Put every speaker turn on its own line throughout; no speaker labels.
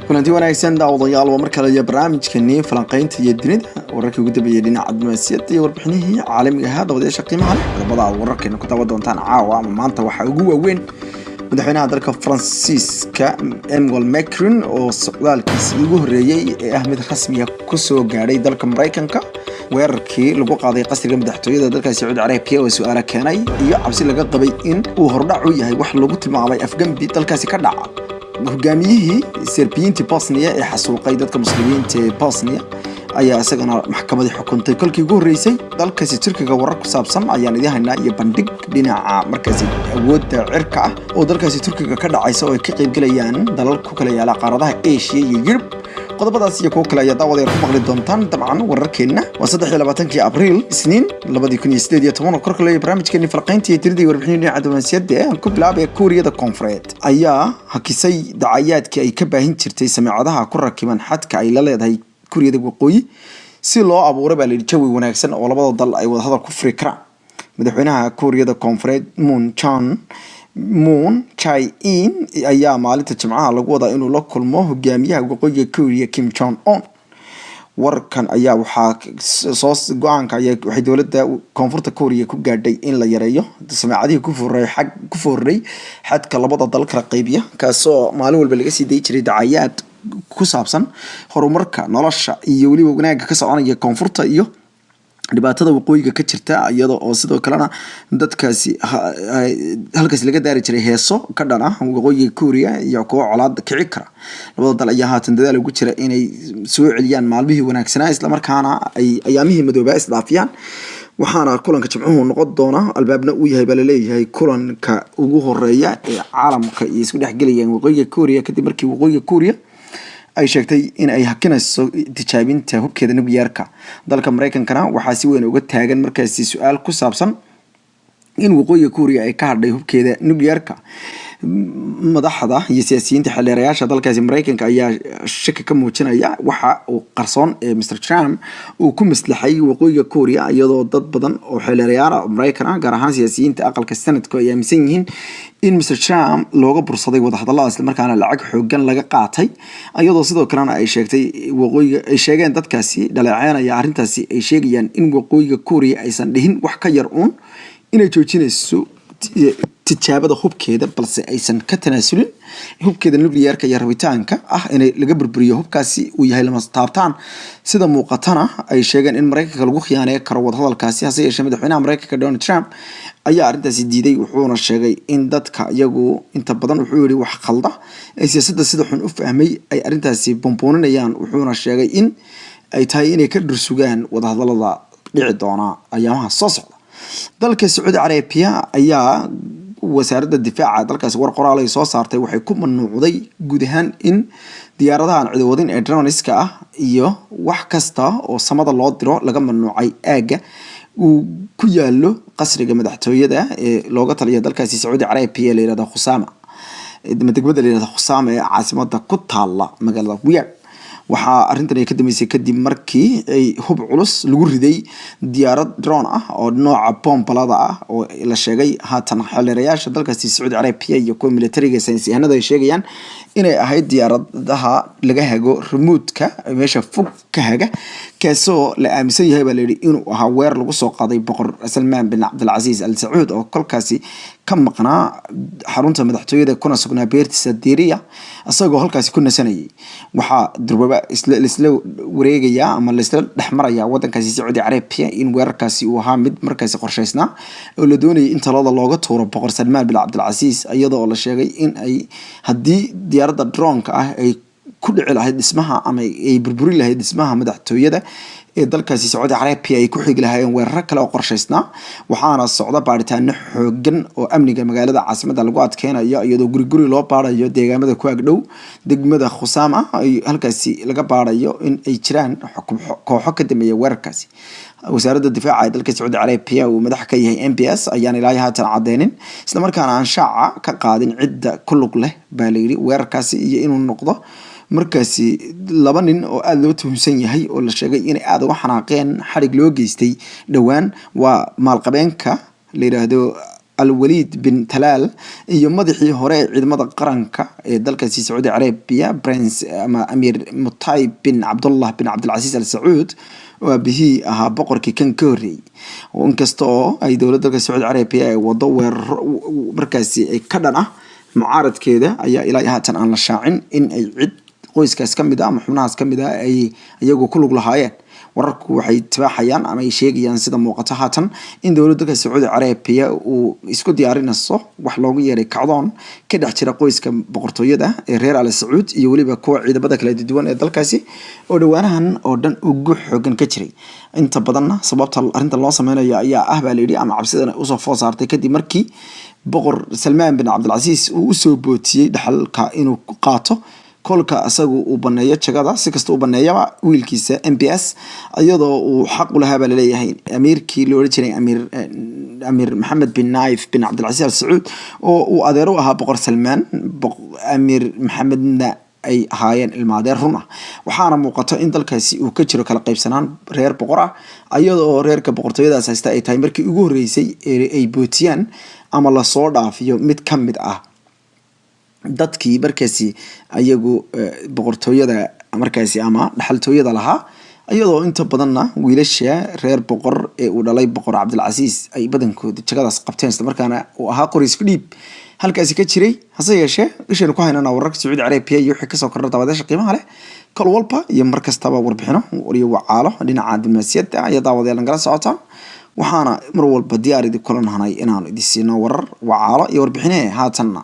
kulanti wanaagsan daawadayaal waa markale iyo barnaamijkeennii falanqaynta iyo dunida wararkii ugu dambeeyay dhinaca diblomaasiyadda iyo warbixinihii caalamiga ah daawadayaasha qiimaha leh qodobada aad wararkeena ku daawan doontaan caawa ama maanta waxaa ugu waaweyn madaxweynaha dalka Faransiiska Emmanuel Macron oo socdaalkiisii ugu horeeyay ee ah mid rasmi ah ku soo gaadhay dalka Mareykanka weerarkii lagu qaaday qasriga madaxtooyada dalka Saudi Arabia oo su'aalo keenay iyo cabsi laga qabay in uu hordhac u yahay wax lagu tilmaamay afgambi dalkaasi ka dhaca hogaamiyihii Serbiyiinta Bosnia ee xasuuqay dadka muslimiinta ee Bosnia ayaa isagana maxkamadda xukuntay kolkii ugu horeysay dalkaasi Turkiga warar ku saabsan ayaan idin haynaa iyo bandhig dhinaca markaasi awoodda cirka ah oo dalkaasi Turkiga ka dhacaysa oo ay ka qayb galayaan dalal ku kala yaala qaaradaha Asia iyo Yurub qodobadaas iyo kuwa kale ayaa daawadayar ku maqli doontaan dabcan wararkeena waa 23 Abriil Isniin 2018 korka leeyahay barnaamijkeena falqaynta iyo tirada warbixinada dhinaca diblomaasiyadda ee ku bilaabay Kuuriyada Koonfureed ayaa hakisay dacayaadkii ay ka baahin jirtay samiicadaha ku rakiban xadka ay la leedahay Kuuriyada Waqooyi si loo abuuro baa la jawi wanaagsan oo labada dal ay wada hadal ku furi karaan madaxweynaha Kuuriyada Koonfureed Moon Jae-in ayaa maalinta Jimcaha lagu wadaa inuu la kulmo hogaamiyaha waqooyiga Kuuriya Kim Jong Un warkan ayaa waxaa go'aanka waxay dowladda koonfurta Kuuriya ku gaadhay in la yareeyo samiicadihii ku foorray xadka labada dal kala qaybiya kaasoo maalin walba laga sii day jiray dacayaad ku saabsan horumarka nolosha iyo waliba wanaagga ka soconaya koonfurta iyo dhibaatada waqooyiga ka jirta iyada oo sidoo kalena dadkaasi halkaas laga daari jiray heeso ka dhan ah waqooyiga Kuuriya iyo kuwa colaad kici kara labada dal ayaa haatan dadaal ugu jira inay soo celiyaan maalmihii wanaagsanaa isla markaana ay ayaamihii madooba isdhaafiyaan waxaana kulanka Jimcuhu noqon doona albaabna uu yahay baa leeyahay kulanka ugu horeeya ee caalamka iyo isku dhexgalayaan waqooyiga Kuuriya kadib markii waqooyiga Kuuriya ay sheegtay in ay hakinayso tijaabinta hubkeeda nukliyeerka dalka Mareykankana waxaa si weyn uga taagan markaasi su'aal ku saabsan in waqooyiga Kuuriya ay ka hadhay hubkeeda nukliyeerka madaxda iyo siyaasiyiinta xildhibaanayaasha dalkaasi Mareykanka ayaa shaki ka muujinaya waxa uu qarsoon ee Mr Trump uu ku maslaxay waqooyiga Kuuriya iyadoo dad badan oo xildhibaanayaal Mareykan gaar ahaan siyaasiyiinta aqalka Senate ay aaminsan yihiin in Mr Trump looga bursaday wadahadallada isla markaana lacag xooggan laga qaatay iyadoo sidoo kalena ay sheegtay waqooyiga ay sheegeen dadkaasi dhaleeceynaya arrintaasi ay sheegayaan in waqooyiga Kuuriya aysan dhihin wax ka yar uun inay joojinayso tijaabada hubkeeda balse aysan ka tanaasulin hubkeeda nukliyeerka iyo rabitaanka ah in laga burburiyo hubkaasi uu yahay lama taabtaan sida muuqatana ay sheegeen in Mareykanka lagu khiyaaneeyo karo wadahadalkaasi hase yeeshee madaxweynaha Mareykanka Donald Trump ayaa arrintaasi diiday wuxuuna sheegay in dadka iyagu inta badan wuxuu yiri wax khalda ay siyaasadda sida xun u fahmay ay arrintaasi bomboonayaan wuxuuna sheegay in ay tahay inay ka dhursugaan wadahadallada dhici doona ayaamaha soo socda dalka Saudi Arabia ayaa wasaaradda difaaca dalkaas war qoraal ay soo saartay waxay ku mamnuucday guud ahaan in diyaaradaha aan ciidawadin ee droneska ah iyo wax kasta oo samada loo diro laga mamnuucay aaga uu ku yaalo qasriga madaxtooyada ee looga taliyo dalkaasi Saudi Arabia la yiraahdo Khusama degmada la yiraahdo Khusama ee caasimadda ku taala magaalada Riyadh waxaa arrintan ay ka dambeysay kadib markii ay hub culus lagu riday diyaarad drone ah oo nooca bombalada ah oo la sheegay haatan xildhibaanayaasha dalkaasi Saudi Arabia iyo kuwa militariga saynisyahannada ay sheegayaan inay ahayd diyaaradaha laga hago remote-ka meesha fog ka haga kaasoo la aaminsan yahay baa la yidhi inuu ahaa weer lagu soo qaaday boqor Salmaan bin Cabdulaziz Al Sacuud oo kolkaasi ka maqnaa xarunta madaxtooyada kuna sugnaa beertiisa Diiriya asagoo halkaasi ku nasanayay waxaa durbaba isla wareegaya ama la isla dhexmaraya wadankaasi Saudi Arabia in weerarkaasi uu ahaa mid markaasi qorshaysnaa oo la doonayay in talada looga tuuro boqor Salmaan bin Cabdulaziz iyadoo la sheegay in ay haddii diyaaradda drone-ka ah ay ku dhici lahayd dhismaha ama ay burburi lahayd dhismaha madaxtooyada ee dalkaasi Saudi Arabia ay ku xig lahaayeen weerar kale oo qorshaysnaa waxaana socda baaritaano xooggan oo amniga magaalada caasimadda lagu adkeenayo iyadoo guri loo baarayo deegaamada ku agdhow degmada Khusama ay halkaasi laga baarayo in ay jiraan kooxo ka dambeeya weerarkaasi wasaaradda difaaca ee dalka Saudi Arabia uu madax ka yahay MBS ayaan ilaa haatan cadeynin isla markaana aan shaaca ka qaadin cidda ku lug leh baa la yiri weerarkaasi iyo inuu noqdo markaasi laba nin oo aad loo tuhunsan yahay oo la sheegay in aad uga xanaaqeen xarig loo geystay dhawaan waa maalqabeenka la yiraahdo الوليد بن تلال iyo madaxii hore ciidamada qaranka ee dalkaasi Saudi Arabia Prince ama Amir Mutayib bin Abdullah bin Abdul Aziz Al Saud oo bihi ahaa boqorkii kan ka horeeyay oo inkastoo ay dowladda Saudi Arabia ay wado weerar markaasi ay ka dhan ah mucaaradkeeda ayaa ilaa haatan aan la shaacin in ay cid qoyskaas kamid ah ama xubnahaas kamid ah ay iyagu ku lug lahaayeen wararku waxay tibaaxayaan ama ay sheegayaan sida muuqata haatan in dowladda Saudi Arabia uu isku diyaarinayso wax loogu yeeray kacdoon ka dhex jira qoyska boqortooyada ee reer Al Saud iyo waliba kuwa ciidamada kala duwan ee dalkaasi oo dhawaanahan oo dhan ugu xooggan ka jiray inta badanna sababta arinta loo sameeyo ayaa ah baa leeyahay ama cabsidana u soo foos saartay kadib markii boqor Salman bin Abdul Aziz uu soo bootiyay dhaxalka inuu qaato kolka asagu uu baneeyo jagada si kasta uu baneeyaba wiilkiisa MBS iyadoo uu xaq u lahaa leeyahay amiirkii loo jiray Amir Mohammed bin Naif bin Abdul Aziz Al Saud oo uu adeer u ahaa boqor Salman Amir Mohammedna ay ahaayeen ilmaadeer run ah waxaana muuqato in dalkaasi uu ka jiro kala qaybsanaan reer boqor ah iyadoo reerka boqortooyadaas haysta ay tahay markii ugu horeysay ay bootiyaan ama la soo dhaafiyo mid kamid ah dadkii markaasi ayagu boqortooyada markaasi ama dhaxaltooyada lahaa iyadoo inta badanna wiilasha reer boqor ee uu dhalay boqor Abdul Aziz ay badankooda jagadaas qabteen isla markaana uu ahaa qoris ku dhiib halkaasi ka jiray hase yeeshee isheen ku haynana wararka Saudi Arabia iyo wixii ka soo kordhay daawadayaasha qiimaha leh kal walba iyo markastaba warbixino iyo wacaalo dhinaca diblomaasiyadda iyo daawadayaal nagala socota waxaana mar walba diyaaridi kulanahay inaan idin siino warar wacaalo iyo warbixino haatanna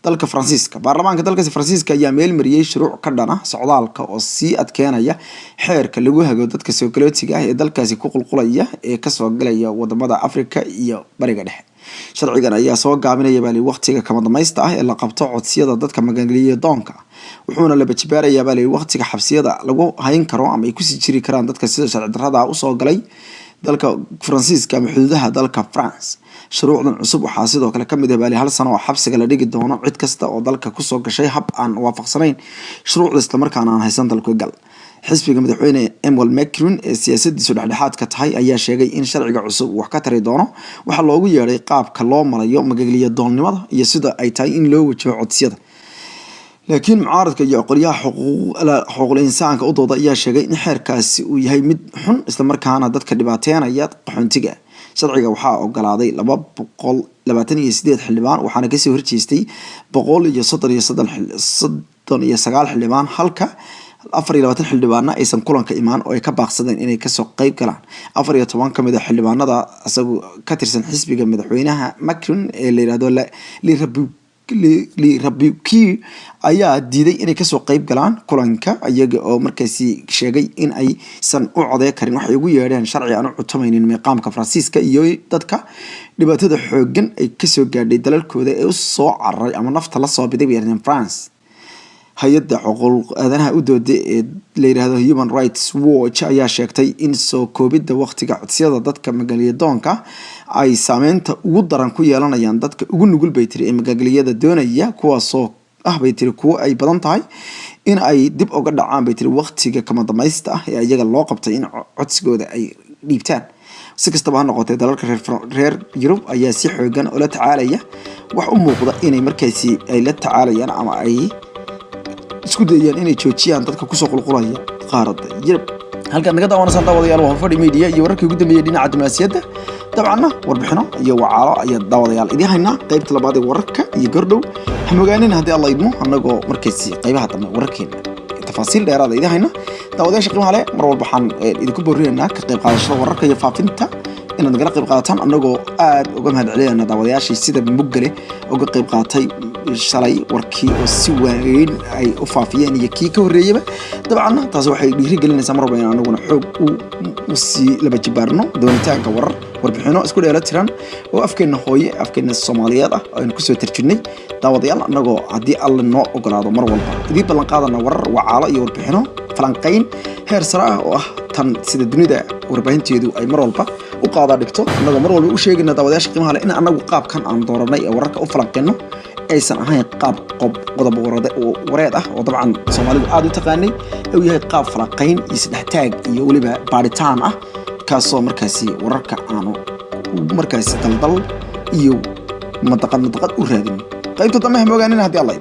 dalka Faransiiska baarlamaanka dalkaasi Faransiiska ayaa meel mariyay shuruuc ka dhana socdaalka oo sii adkeynaya xeerka lagu hago dadka soo galootiga ah ee dalkaasi ku qulqulaya ee ka soo galaya wadamada Afrika iyo Bariga Dhexe sharcigan ayaa soo gaabinaya bali waqtiga kama dhamaysta ah ee la qabto codsiyada dadka magangeliya doonka wuxuuna la bajibaaraya bali waqtiga xabsiyada lagu hayn karo ama ay ku sii jiri karaan dadka sida sharci darrada u soo galay dalka Faransiiska ama xuduudaha dalka France shuruucdan cusub waxaa sidoo kale kamid ah bali hal sano oo xabsiga la dhigi doono cid kasta oo dalka ku soo gashay hab aan waafaqsanayn shuruucda isla markaana aan haysan dalka gal xisbiga madaxweyne Emmanuel Macron ee siyaasaddiisu dhexdhexaadka tahay ayaa sheegay in sharciga cusub wax ka tari doono waxa loogu yeeray qaabka loo marayo magangeliya doonnimada iyo sida ay tahay in loo wajaho codsiyada laakiin mucaaradka iyo aqoonyaha xuquuqul insaanka u dooda ayaa sheegay in xeerkaasi uu yahay mid xun isla markaana dadka dhibaateynaya qaxoontiga sharciga waxaa ogolaaday 228 xildhibaan waxaana ka soo horjeestay 139 xildhibaan halka 24 xildhibaanna aysan kulanka imaan oo ay ka baaqsadeen inay ka soo qayb galaan 14 kamid ah xildhibaanada asagu ka tirsan xisbiga madaxweynaha Macron ee la yiraahdo li Rabuki ayaa diiday inay ka soo qayb galaan kulanka iyaga oo markaasi sheegay in ay san u codeey karin waxay ugu yeedheen sharci aan u cutamaynin meeqaamka Faransiiska iyo dadka dhibaatada xooggan ay ka soo gaadhay dalalkooda ee u soo cararay ama nafta la soo biday weerareen France hay'adda xuquuq aadanaha u dooday ee la yiraahdo Human Rights Watch ayaa sheegtay in soo koobidda waqtiga codsiyada dadka magangeliya doonka ay saameynta ugu daran ku yeelanayaan dadka ugu nugul bay tiri ee magangeliyada doonaya kuwaasoo ah bay tiri kuwa ay badan tahay in ay dib uga dhacaan bay tiri waqtiga kama dhamaysta ah ee iyaga loo qabtay in codsigooda ay dhiibtaan si kastaba ha noqotee dalalka reer Yurub ayaa si xooggan ula tacaalaya wax u muuqda inay markaasi ay la tacaalayaan ama ay isku dayayaan inay joojiyaan dadka ku soo qulqulaya qaaradda Yurub halka naga daawanaysan daawadayaal waa Horfadhi Media iyo wararkii ugu dambeeyay dhinaca diblomaasiyadda dabcan warbixino iyo wacaalo ayaa daawadayaal idin hayna qaybta labaad ee wararka iyo gordhow hamogaanin haddii Allah idmo anagoo markaasi qaybaha dambe wararkeena tafaasiil dheeraad idin hayna daawadayaasha qiimaha leh mar walba waxaan idinku boorinaynaa ka qayb qaadashada wararka iyo faafinta inaad nagala qayb qaadataan anagoo aad uga mahadcelinayna daawadayaashii sida muggale uga qayb qaatay shalay warkii oo si weyn ay u faafiyeen iyo kii ka horeeyaba dabcan taas waxay dhiirigelinaysaa mar walba in anaguna xoog u sii laba jibaarno doonitaanka warbixino isku dheelatiran oo afkeena hooye afkeena Soomaaliyeed ah aynu ku soo tarjunay daawadayaal anagoo haddii Alle noo ogolaado mar walba idin ballan qaadana warar wacaalo iyo warbixino falanqayn heer sare ah oo ah tan sida dunida warbaahinteedu ay mar walba u qaada dhigto anagoo mar walba u sheegayna daawadayaasha qiimaha leh in anagu qaabkan aan dooranay ee wararka u falanqayno aysan ahayn qaab qodob wareed ah oo dabcan Soomaalidu aad u taqaanay oo yahay qaab falanqayn isdhextaag iyo waliba baaritaan ah kaasoo markaasi wararka aanu markaasi daldal iyo madaqad u raadin qaybta dambe ha moogaanin haddii alla